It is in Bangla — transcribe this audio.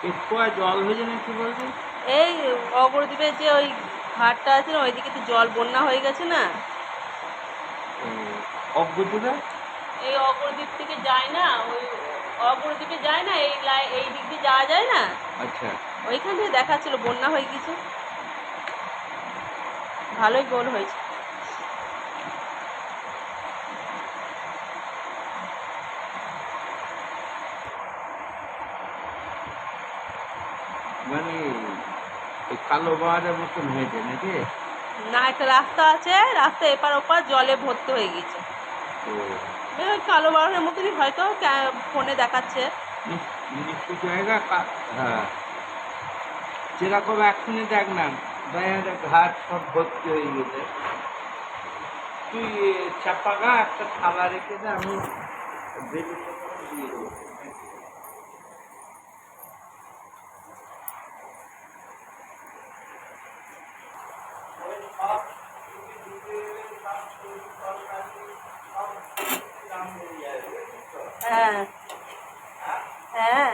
একটু জল হয়েছে না কি বলছে? এই অগরদ্বীপে যে ওই ঘাটটা আছে না, ওইদিকে তো জল বন্যা হয়ে গেছে না। অজ্ঞদ্বীপে? এই অগরদ্বীপ থেকে যায় না, ওই অগরদ্বীপে যায় না, এই দিক দিয়ে যাওয়া যায় না। আচ্ছা। ওইখান থেকে দেখাচ্ছিল বন্যা হয়ে গেছে। ভালোই গোল হয়েছে। মানে ওই কালো পাহাড়ের মতন হয়েছে নাকি? না, একটা রাস্তা আছে, রাস্তা এপার ওপার জলে ভর্তি হয়ে গেছে। ওই কালো বারোনের মতনই হয়তো ফোনে দেখাচ্ছে। নিচু জায়গা হ্যাঁ, যেরকম এখনই দেখ না বাইরে ঘাট সব ভর্তি হয়ে গেছে। তুই চাপা গা একটা থালা রেখে দে, আমি বেরিয়ে দিয়ে দেবো। হ্যাঁ, হ্যাঁ।